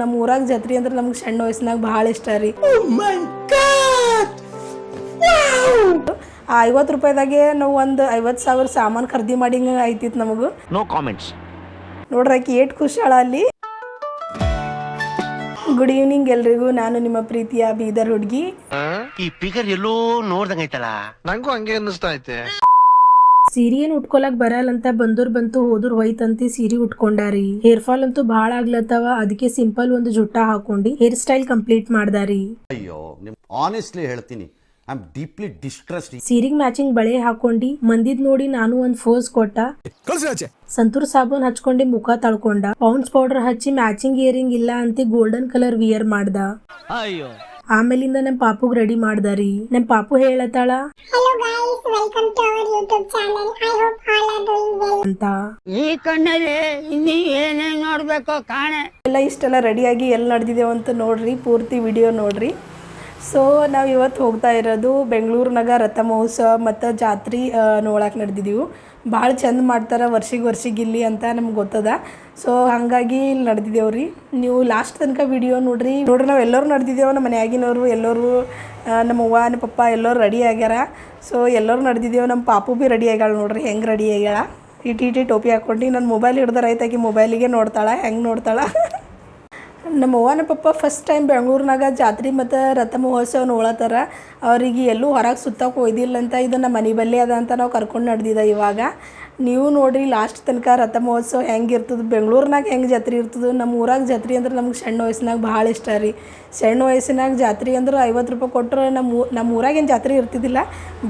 ನಮ್ಮ ಊರಾಗ ಜಾತ್ರೆ ಅಂದ್ರೆ ನಮ್ಗೆ ಸಣ್ಣ ವಯಸ್ಸಿನಾಗ ಭಾಳ ಇಷ್ಟ ರೀ. 50 ರೂಪಾಯಿದಾಗೆ ನಾವು ಒಂದು 50,000 ಸಾಮಾನು ಖರೀದಿ ಮಾಡಿ ಆಯ್ತಿತ್ತು ನಮಗೂ. No comments. ನೋಡ್ರಿ ಆಕಿ ಏಟ್ ಖುಷಿ ಅಳಲ್ಲಿ. ಗುಡ್ ಈವ್ನಿಂಗ್ ಎಲ್ರಿಗೂ. ನಾನು ನಿಮ್ಮ ಪ್ರೀತಿಯ ಬೀದರ್ ಹುಡುಗಿ. ಈ ಫಿಗರ್ ಎಲ್ಲೋ ನೋಡ್ದಂಗೈತಲ್ಲ, ನಂಗೂ ಹಂಗೆ ಅನ್ನಿಸ್ತಾ ಐತೆ. ಸೀರೆ ಏನ್ ಉಟ್ಕೊಳಕ್ ಬರಲ್ಲಂತ ಬಂದೂರ್ ಬಂತು ಹೋದ್ರು ಹೋಯ್ತಂತಿ ಸೀರೆ ಉಟ್ಕೊಂಡಾರಿ. ಹೇರ್ ಫಾಲ್ ಅಂತೂ ಭಾಳ ಆಗ್ಲತ್ತವ, ಅದಕ್ಕೆ ಸಿಂಪಲ್ ಒಂದು ಜುಟ್ಟ ಹಾಕೊಂಡಿ ಹೇರ್ ಸ್ಟೈಲ್ ಕಂಪ್ಲೀಟ್ ಮಾಡ್ದಾರಿ. ಅಯ್ಯೋ ಆನೆಸ್ಟ್ಲಿ ಹೇಳ್ತೀನಿ, ಐ ಆಮ್ ಡೀಪ್ಲಿ ಡಿಸ್ಟ್ರೆಸ್ಡ್. ಸೀರೆಗ್ ಮ್ಯಾಚಿಂಗ್ ಬಳೆ ಹಾಕೊಂಡಿ ಮಂದಿದ್ ನೋಡಿ ನಾನು ಒಂದ್ ಫೋಸ್ ಕೊಟ್ಟ. ಸಂತೂರ್ ಸಾಬೂನ್ ಹಚ್ಕೊಂಡಿ ಮುಖ ತಳ್ಕೊಂಡ. ಪೌಂಡ್ಸ್ ಪೌಡರ್ ಹಚ್ಚಿ ಮ್ಯಾಚಿಂಗ್ ಇಯರಿಂಗ್ ಇಲ್ಲ ಅಂತ ಗೋಲ್ಡನ್ ಕಲರ್ ವಿಯರ್ ಮಾಡ್ದ. ಆಮೇಲಿಂದ ನಮ್ ಪಾಪುಗ್ ರೆಡಿ ಮಾಡ್ದಾರಿ. ನಮ್ ಪಾಪು ಹೇಳತಾಳ ಅಂತ. ಈ ಕಣ್ಣಲ್ಲಿ ಇನ್ನೀ ಏನೇನ್ ನೋಡ್ಬೇಕೋ ಕಾಣೆ. ಎಲ್ಲ ಇಷ್ಟೆಲ್ಲ ರೆಡಿಯಾಗಿ ಎಲ್ಲಿ ನಡೆದಿದ್ದೇವೆ ಅಂತ ನೋಡ್ರಿ, ಪೂರ್ತಿ ವಿಡಿಯೋ ನೋಡ್ರಿ. ಸೊ ನಾವು ಇವತ್ತು ಹೋಗ್ತಾ ಇರೋದು ಬೆಂಗಳೂರಿನಾಗ ರಥ ಮಹೋತ್ಸವ ಮತ್ತು ಜಾತ್ರೆ ನೋಡಕ್ಕೆ ನಡೆದಿದ್ದೀವಿ. ಭಾಳ ಚಂದ ಮಾಡ್ತಾರೆ ವರ್ಷಿಗೆ ಇಲ್ಲಿ ಅಂತ ನಮ್ಗೆ ಗೊತ್ತದ. ಸೊ ಹಾಗಾಗಿ ಇಲ್ಲಿ ನಡೆದಿದ್ದೇವೆ ರೀ. ನೀವು ಲಾಸ್ಟ್ ತನಕ ವಿಡಿಯೋ ನೋಡ್ರಿ. ನಾವು ಎಲ್ಲರೂ ನಡೆದಿದ್ದೇವೆ, ನಮ್ಮ ಮನೆಯಾಗಿನವರು ಎಲ್ಲರೂ, ನಮ್ಮ ಅವ್ವ ನಮ್ಮ ಪಪ್ಪ ಎಲ್ಲರೂ ರೆಡಿ ಆಗ್ಯಾರ. ಸೊ ಎಲ್ಲರೂ ನಡೆದಿದ್ದೇವೆ. ನಮ್ಮ ಪಾಪು ಭೀ ರೆಡಿ ಆಗ್ಯಾಳ ನೋಡ್ರಿ, ಹೆಂಗೆ ರೆಡಿ ಆಗ್ಯಾಳ. ಇಟಿ ಟೋಪಿ ಹಾಕ್ಕೊಂಡು ನನ್ನ ಮೊಬೈಲ್ ಹಿಡ್ದಾರ ಆಯ್ತಾಕಿ ಮೊಬೈಲಿಗೆ ನೋಡ್ತಾಳೆ, ಹೆಂಗೆ ನೋಡ್ತಾಳೆ. ನಮ್ಮ ಅವ್ವನ ಪಪ್ಪ ಫಸ್ಟ್ ಟೈಮ್ ಬೆಂಗಳೂರಿನಾಗ ಜಾತ್ರೆ ಮತ್ತು ರಥ ಮಹೋತ್ಸವ ನೋಡತ್ತಾರ. ಅವರಿಗೆ ಎಲ್ಲೂ ಹೊರಗೆ ಸುತ್ತಕ್ಕೆ ಒಯ್ದಿಲ್ಲ ಅಂತ, ಇದು ನಮ್ಮ ಮನೆ ಬಲ್ಲೆ ಅದ ಅಂತ ನಾವು ಕರ್ಕೊಂಡು ನಡೆದಿದ್ದ. ಇವಾಗ ನೀವು ನೋಡಿರಿ ಲಾಸ್ಟ್ ತನಕ ರಥ ಮಹೋತ್ಸವ ಹೆಂಗೆ ಇರ್ತದೆ, ಬೆಂಗಳೂರಿನಾಗ ಹೆಂಗೆ ಜಾತ್ರೆ ಇರ್ತದೆ. ನಮ್ಮ ಊರಾಗ ಜಾತ್ರೆ ಅಂದ್ರೆ ನಮ್ಗೆ ಸಣ್ಣ ವಯಸ್ಸಿನಾಗ ಭಾಳ ಇಷ್ಟ ರೀ. ಸಣ್ಣ ವಯಸ್ಸಿನಾಗ ಜಾತ್ರೆ ಅಂದ್ರೆ 50 ರೂಪಾಯಿ ಕೊಟ್ಟರೆ ನಮ್ಮ ಊರಾಗೇನು ಜಾತ್ರೆ ಇರ್ತಿದ್ದಿಲ್ಲ,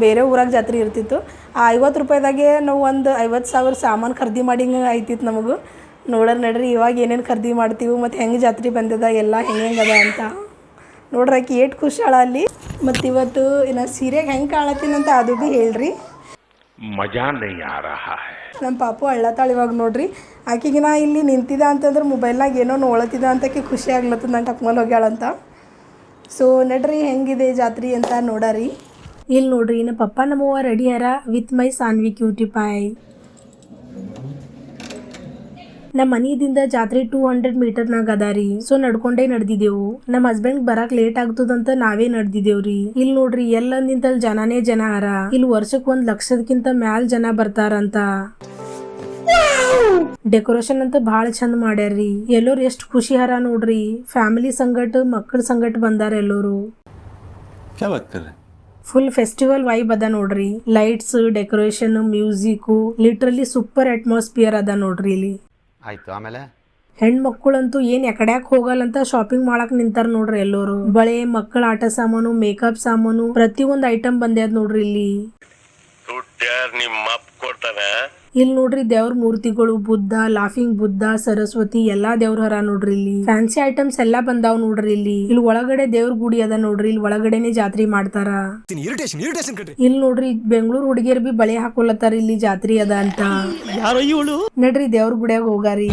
ಬೇರೆ ಊರಾಗ ಜಾತ್ರೆ ಇರ್ತಿತ್ತು. ಆ 50 ರೂಪಾಯಿದಾಗೆ ನಾವು ಒಂದು 50,000 ಸಾಮಾನು ಖರೀದಿ ಮಾಡಿ ಆಯ್ತಿತ್ತು ನಮಗೂ. ನಡ್ರಿ ಇವಾಗ ಏನೇನು ಖರೀದಿ ಮಾಡ್ತೀವಿ ಮತ್ತು ಹೆಂಗೆ ಜಾತ್ರೆ ಬಂದದ ಎಲ್ಲ ಹೆಂಗೆ ಅದ ಅಂತ ನೋಡ್ರಿ. ಆಕಿ ಏಟ್ ಖುಷಿ ಅಲ್ಲಿ. ಮತ್ತು ಇವತ್ತು ನಾ ಸೀರೆಗೆ ಹೆಂಗೆ ಕಾಣತ್ತೀನಂತ ಅದು ಭೀ ಹೇಳ್ರಿ. ಮಜಾ ನೈ ಆ ರಹಾ ಹೈ. ನಮ್ಮ ಪಾಪು ಅಳ್ಳತ್ತಾಳ ಇವಾಗ ನೋಡ್ರಿ. ಆಕಿಗೆ ನಾ ಇಲ್ಲಿ ನಿಂತಿದ್ದ ಅಂತಂದ್ರೆ ಮೊಬೈಲ್ನಾಗ ಏನೋ ನೋಳತ್ತಿದ ಅಂತ ಆಕಿ ಖುಷಿ ಆಗ್ಲತ್ತದ ನಂಗೆ ಕರ್ಕೊಂಡು ಹೋಗ್ಯಾಳಂತ. ಸೊ ನಡ್ರಿ ಹೆಂಗಿದೆ ಜಾತ್ರೆ ಅಂತ ನೋಡರಿ. ಇಲ್ಲಿ ನೋಡ್ರಿ ನಮ್ಮ ಪಪ್ಪ ನಮ್ಮವ್ವ ರೆಡಿ ಯಾರ with my Saanvi cutie pie. ನಮ್ಮ ಮನೆಯಿಂದ ಜಾತ್ರೆ 200 ಮೀಟರ್ನಾಗ ಅದ ರೀ. ಸೊ ನಡ್ಕೊಂಡೇ ನಡೆದಿದ್ದೆವು. ನಮ್ಮ ಹಸ್ಬೆಂಡ್ ಬರಾಕ್ ಲೇಟ್ ಆಗ್ತದಂತ ನಾವೇ ನಡೆದಿದ್ದೇವ್ರಿ. ಇಲ್ಲಿ ನೋಡ್ರಿ ಎಲ್ಲ ನಿಂತಲ್ಲಿ ಜನನೇ ಜನ ಅರ. ಇಲ್ಲಿ ವರ್ಷಕ್ಕೆ 1 ಲಕ್ಷದಕ್ಕಿಂತ ಮ್ಯಾಲ್ ಜನ ಬರ್ತಾರಂತ. ಡೆಕೋರೇಷನ್ ಅಂತ ಭಾಳ ಚಂದ ಮಾಡ್ಯಾರ್ರಿ. ಎಲ್ಲರೂ ಎಷ್ಟು ಖುಷಿ ಹರ ನೋಡ್ರಿ. ಫ್ಯಾಮಿಲಿ ಸಂಗಟ ಮಕ್ಕಳ ಸಂಗಟ ಬಂದಾರ ಎಲ್ಲರೂ. ಫುಲ್ ಫೆಸ್ಟಿವಲ್ ವೈಬ್ ಅದ ನೋಡ್ರಿ. Lights, decoration, music, literally super atmosphere ಅದ ನೋಡ್ರಿ ಇಲ್ಲಿ. ಆಯ್ತು. ಆಮೇಲೆ ಹೆಣ್ಮಕ್ಳಂತೂ ಏನ್ ಎಕಡ್ಯಾಕ್ ಹೋಗಲ್ಲಂತ ಶಾಪಿಂಗ್ ಮಾಡಕ್ ನಿಂತಾರ ನೋಡ್ರಿ ಎಲ್ಲರೂ. ಬಳೆ, ಮಕ್ಕಳ ಆಟ ಸಾಮಾನು, ಮೇಕಪ್ ಸಾಮಾನು, ಪ್ರತಿಯೊಂದು ಐಟಮ್ ಬಂದ್ಯಾದ ನೋಡ್ರಿ ಇಲ್ಲಿ. ಇಲ್ಲಿ ನೋಡ್ರಿ ದೇವ್ರ ಮೂರ್ತಿಗಳು, ಬುದ್ಧ, ಲಾಫಿಂಗ್ ಬುದ್ಧ, ಸರಸ್ವತಿ ಎಲ್ಲಾ ದೇವ್ರ ಹರ ನೋಡ್ರಿ ಇಲ್ಲಿ. ಫ್ಯಾನ್ಸಿ ಐಟಮ್ಸ್ ಎಲ್ಲಾ ಬಂದಾವ್ ನೋಡ್ರಿ ಇಲ್ಲಿ. ಇಲ್ಲಿ ಒಳಗಡೆ ದೇವ್ರ ಗುಡಿ ಅದ ನೋಡ್ರಿ. ಇಲ್ಲಿ ಒಳಗಡೆನೆ ಜಾತ್ರೆ ಮಾಡ್ತಾರ. ಇಲ್ಲಿ ನೋಡ್ರಿ ಬೆಂಗಳೂರು ಹುಡುಗಿಯರ್ ಬಿ ಬಳೆ ಹಾಕೊಳತ್ತಾರ ಇಲ್ಲಿ ಜಾತ್ರೆ ಅದ ಅಂತ. ನಡ್ರಿ ದೇವ್ರ ಗುಡಿಯಾಗ ಹೋಗಾರಿ.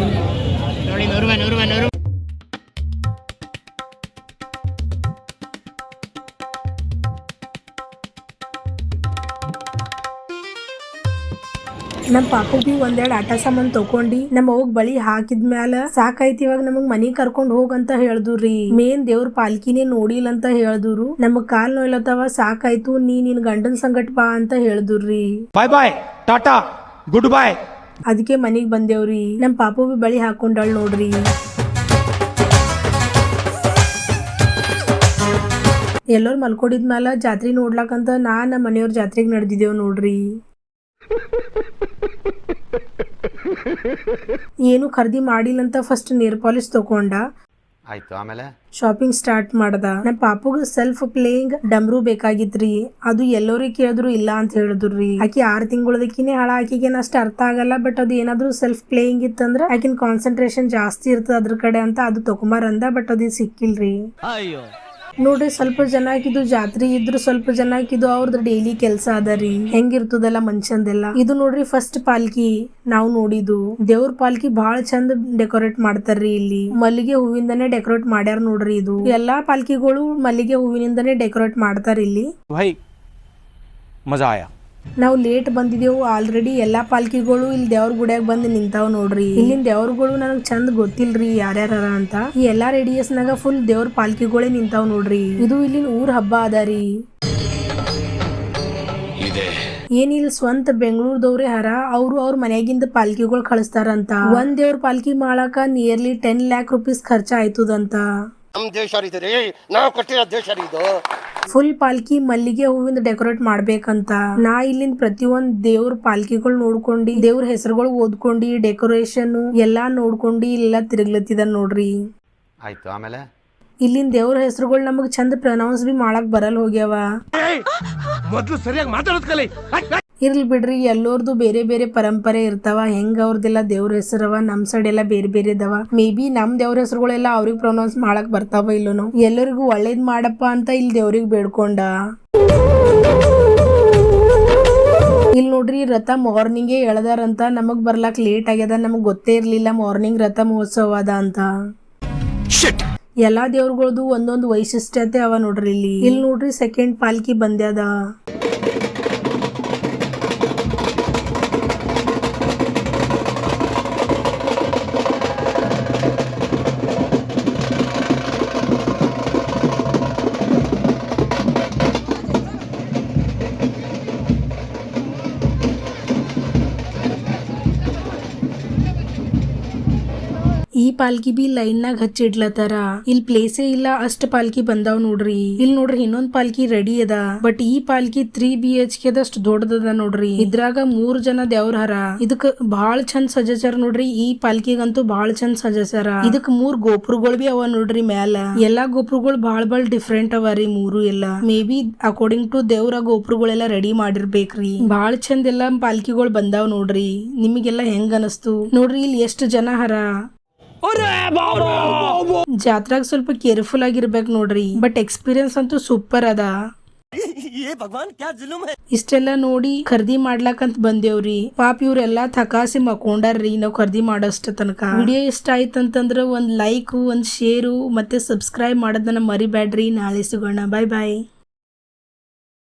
ನಮ್ಮ ಪಾಪು ಬಿ ಒಂದೆರಡು ಆಟ ಸಾಮಾನ್ ತಕೊಂಡಿ ನಮ್ಮ ಅವ್ಗ ಬಳಿ ಹಾಕಿದ್ಮ್ಯಾಲ ಸಾಕಾಯ್ತಿ, ಇವಾಗ ನಮಗ್ ಮನಿ ಕರ್ಕೊಂಡ್ ಹೋಗಂತ ಹೇಳ್ದುರಿ. ಮೇನ್ ದೇವ್ರ ಪಾಲ್ಕಿನೇ ನೋಡಿಲ್ಲ ಅಂತ ಹೇಳ್ದುರು. ನಮಗ್ ಕಾಲ್ ನೋಯ್ಲತ್ತವ, ಸಾಕಾಯ್ತು, ನಿನ್ ಗಂಡನ್ ಸಂಗಟ್ ಬಾ ಅಂತ ಹೇಳ್ದುರ್ರಿ. ಬಾಯ್ ಬಾಯ್, ಟಾಟಾ, ಗುಡ್ ಬಾಯ್. ಅದಕ್ಕೆ ಮನಿಗ್ ಬಂದೇವ್ರಿ. ನಮ್ ಪಾಪು ಬಿ ಬಳಿ ಹಾಕೊಂಡಾಳ್ ನೋಡ್ರಿ. ಎಲ್ಲರೂ ಮಲ್ಕೊಂಡಿದ್ಮ್ಯಾಲ ಜಾತ್ರೆ ನೋಡ್ಲಾಕಂತ ನಮ್ಮ ಮನೆಯವ್ರ ಜಾತ್ರೆಗೆ ನಡೆದಿದ್ದೇವ್ ನೋಡ್ರಿ. ಏನು ಖರೀದಿ ಮಾಡಿಲ್ಲಂತ ಫಸ್ಟ್ ನೇರ್ ಪಾಲಿಶ್ ತಕೊಂಡ. ಆಯ್ತು. ಆಮೇಲೆ ಶಾಪಿಂಗ್ ಸ್ಟಾರ್ಟ್ ಮಾಡ್ದ. ನಮ್ಮ ಪಾಪುಗ ಸೆಲ್ಫ್ ಪ್ಲೇಯಿಂಗ್ ಡಮ್ರು ಬೇಕಾಗಿತ್ರಿ. ಅದು ಎಲ್ಲರಿಗೆ ಕೇಳಿದ್ರು ಇಲ್ಲ ಅಂತ ಹೇಳಿದ್ರಿ. ಆಕಿ 6 ತಿಂಗಳದಕ್ಕಿನೇ ಹಾಳ. ಆಕಿಗೆ ಅಷ್ಟು ಅರ್ಥ ಆಗಲ್ಲ. ಬಟ್ ಅದು ಏನಾದ್ರು ಸೆಲ್ಫ್ ಪ್ಲೇಯಿಂಗ್ ಇತ್ತಂದ್ರ ಆಕಿನ ಕಾನ್ಸಂಟ್ರೇಷನ್ ಜಾಸ್ತಿ ಇರ್ತದ ಅದ್ರ ಕಡೆ ಅಂತ ಅದು ತಕೊಂಬಾರ ಅಂದ. ಬಟ್ ಅದು ಸಿಕ್ಕಿಲ್ರಿ. ನೋಡ್ರಿ ಸ್ವಲ್ಪ ಜನ ಹಾಕಿದ್ದು ಜಾತ್ರೆ ಇದ್ರು, ಸ್ವಲ್ಪ ಜನ ಹಾಕಿದ್ದು ಅವ್ರದ್ದು ಡೈಲಿ ಕೆಲಸ ಅದ ರೀ. ಹೆಂಗಿರ್ತದಲ್ಲ ಮನುಷ್ಯಂದೆಲ್ಲ. ಇದು ನೋಡ್ರಿ ಫಸ್ಟ್ ಪಾಲ್ಕಿ ನಾವು ನೋಡಿದ್ದು. ದೇವ್ರ ಪಾಲ್ಕಿ ಬಹಳ ಚಂದ ಡೆಕೋರೇಟ್ ಮಾಡ್ತಾರ್ರಿ ಇಲ್ಲಿ. ಮಲ್ಲಿಗೆ ಹೂವಿಂದನೇ ಡೆಕೋರೇಟ್ ಮಾಡ್ಯಾರ ನೋಡ್ರಿ. ಇದು ಎಲ್ಲಾ ಪಾಲ್ಕಿಗಳು ಮಲ್ಲಿಗೆ ಹೂವಿನಿಂದನೇ ಡೆಕೋರೇಟ್ ಮಾಡ್ತಾರ ಇಲ್ಲಿ. ಭಾಯ್ ಮಜಾ ಆಯಾ. ನಾವು ಲೇಟ್ ಬಂದಿದ್ದೆವು ಆಲ್ರೆಡಿ ಎಲ್ಲಾ ಪಾಲ್ಕಿಗಳು ಇಲ್ಲಿ ದೇವ್ರ ಗುಡಿಯಾಗ ಬಂದು ನಿಂತಾವ್ ನೋಡ್ರಿ. ಇಲ್ಲಿನ ದೇವ್ರಗಳು ನನಗ್ ಚಂದ ಗೊತ್ತಿಲ್ರಿ ಯಾರ್ಯಾರ ಅಂತ. ಈ ಎಲ್ಲಾ ರೇಡಿಯಸ್ನಾಗ ಫುಲ್ ದೇವ್ರ ಪಾಲ್ಕಿಗಳೇ ನಿಂತಾವ್ ನೋಡ್ರಿ. ಇದು ಇಲ್ಲಿನ ಊರ್ ಹಬ್ಬ ಅದಾರಿ. ಏನಿಲ್ಲ ಸ್ವಂತ ಬೆಂಗಳೂರದವ್ರೆ ಹರ ಅವ್ರ ಮನ್ಯಾಗಿಂದ ಪಾಲ್ಕಿಗಳು ಕಳಿಸ್ತಾರಂತ. ಒಂದ್ ದೇವ್ರ ಪಾಲ್ಕಿ ಮಾಡಾಕ ನಿಯರ್ಲಿ 10 lakh rupees ಖರ್ಚ ಆಯ್ತದಂತ. ನಮ್ ದೇಶ ರೀ ನಾವು ಕಟ್ಟಿರೋ ದೇಶ ಇದು. ಫುಲ್ ಪಾಲ್ಕಿ ಮಲ್ಲಿಗೆ ಹೂವಿಂದ ಡೆಕೋರೇಟ್ ಮಾಡ್ಬೇಕಂತ. ನಾ ಇಲ್ಲಿಂದ ಪ್ರತಿಯೊಂದ್ ದೇವ್ರ ಪಾಲ್ಕಿಗಳು ನೋಡ್ಕೊಂಡಿ ದೇವ್ರ ಹೆಸರುಗಳು ಓದ್ಕೊಂಡಿ ಡೆಕೋರೇಷನ್ ಎಲ್ಲಾ ನೋಡ್ಕೊಂಡಿ ಎಲ್ಲ ತಿರುಗ್ಲತ್ತಿದ ನೋಡ್ರಿ. ಆಯ್ತು, ಆಮೇಲೆ ಇಲ್ಲಿನ ದೇವ್ರ ಹೆಸರುಗಳು ನಮಗ್ ಚಂದ ಪ್ರನೌನ್ಸ್ ಬಿ ಮಾಡಕ್ ಬರಲ್ ಹೋಗ್ಯಾವ. ಮೊದ್ಲು ಸರಿಯಾಗಿ ಮಾತಾಡೋದ್ ಕಲಿ. ಇರ್ಲಿ ಬಿಡ್ರಿ, ಎಲ್ಲೋರ್ದು ಬೇರೆ ಬೇರೆ ಪರಂಪರೆ ಇರ್ತಾವ. ಹೆಂಗ ಅವ್ರದೆಲ್ಲ ದೇವ್ರ ಹೆಸರವ, ನಮ್ ಸೈಡ್ ಎಲ್ಲ ಬೇರೆ ಬೇರೆ ಇದಾವ. ಮೇ ಬಿ ನಮ್ ದೇವ್ರ ಹೆಸರುಗಳೆಲ್ಲ ಅವ್ರಿಗೆ ಪ್ರೊನೌನ್ಸ್ ಮಾಡಕ್ ಬರ್ತಾವ ಇಲ್ಲೋನು. ಎಲ್ಲರಿಗೂ ಒಳ್ಳೇದ್ ಮಾಡಪ್ಪ ಅಂತ ಇಲ್ಲಿ ದೇವ್ರಿಗೆ ಬೇಡ್ಕೊಂಡ. ಇಲ್ಲಿ ನೋಡ್ರಿ ರಥ ಮಾರ್ನಿಂಗೇ ಎಳ್ದಾರಂತ. ನಮಗ್ ಬರ್ಲಾಕ್ ಲೇಟ್ ಆಗ್ಯದ. ನಮಗ್ ಗೊತ್ತೇ ಇರ್ಲಿಲ್ಲ ಮಾರ್ನಿಂಗ್ ರಥ ಮಹೋತ್ಸವ ಅದ ಅಂತ. ಎಲ್ಲಾ ದೇವ್ರಗಳದು ಒಂದೊಂದು ವೈಶಿಷ್ಟ್ಯತೆ ಅವ ನೋಡ್ರಿ ಇಲ್ಲಿ ನೋಡ್ರಿ ಸೆಕೆಂಡ್ ಪಾಲ್ಕಿ ಬಂದ್ಯಾದ. ಈ ಪಾಲ್ಕಿ ಬಿ ಲೈನ್ ನಾಗ ಹಚ್ಚಿಡ್ಲತ್ತಾರ. ಇಲ್ಲಿ ಪ್ಲೇಸೇ ಇಲ್ಲ ಅಷ್ಟ ಪಾಲ್ಕಿ ಬಂದಾವ್ ನೋಡ್ರಿ. ಇಲ್ಲಿ ನೋಡ್ರಿ ಇನ್ನೊಂದ್ ಪಾಲ್ಕಿ ರೆಡಿ ಅದ. ಬಟ್ ಈ ಪಾಲ್ಕಿ 3 BHK ದಷ್ಟು ದೊಡ್ಡದದ ನೋಡ್ರಿ. ಇದ್ರಾಗ 3 ಜನ ದೇವ್ರ ಹರ. ಇದಕ್ ಬಾಳ ಚಂದ ಸಜಾಚಾರ ನೋಡ್ರಿ. ಈ ಪಾಲ್ಕಿಗಂತೂ ಬಾಳ ಚಂದ ಸಜಾಚಾರ. ಇದಕ್ 3 ಗೋಪುರಗಳು ಬಿ ಅವ ನೋಡ್ರಿ ಮ್ಯಾಲ. ಎಲ್ಲಾ ಗೋಪುರಗಳು ಬಾಳ ಡಿಫ್ರೆಂಟ್ ಅವ ರೀ 3 ಎಲ್ಲ. ಮೇ ಬಿ ಅಕಾರ್ಡಿಂಗ್ ಟು ದೇವ್ರ ಗೋಪುರಗಳೆಲ್ಲ ರೆಡಿ ಮಾಡಿರ್ಬೇಕ್ರಿ. ಬಾಳ ಚಂದ ಎಲ್ಲಾ ಪಾಲ್ಕಿಗಳು ಬಂದಾವ್ ನೋಡ್ರಿ. ನಿಮಗೆಲ್ಲಾ ಹೆಂಗ ಅನಸ್ತು ನೋಡ್ರಿ. ಇಲ್ಲಿ ಎಷ್ಟು ಜನ ಹರ. ಜಾತ್ರಾಗ ಸ್ವಲ್ಪ ಕೇರ್ಫುಲ್ ಆಗಿರ್ಬೇಕು ನೋಡ್ರಿ. ಬಟ್ ಎಕ್ಸ್ಪೀರಿಯನ್ಸ್ ಅಂತೂ ಸೂಪರ್ ಅದ. ಇಷ್ಟೆಲ್ಲಾ ನೋಡಿ ಖರೀದಿ ಮಾಡ್ಲಾಕಂತ ಬಂದೇವ್ರಿ. ಪಾಪ ಇವ್ರೆಲ್ಲಾ ಥಕಾಸಿ ಮಕ್ಕೊಂಡಾರ್ರಿ ನಾವ್ ಖರೀದಿ ಮಾಡೋಷ್ಟ ತನಕ. ವಿಡಿಯೋ ಇಷ್ಟ ಆಯ್ತಂತಂದ್ರ ಒಂದ್ ಲೈಕ್, ಒಂದ್ ಶೇರು ಮತ್ತೆ ಸಬ್ಸ್ಕ್ರೈಬ್ ಮಾಡೋದನ್ನ ಮರಿಬ್ಯಾಡ್ರಿ. ನಾಳೆ ಸಿಗೋಣ. ಬಾಯ್ ಬಾಯ್.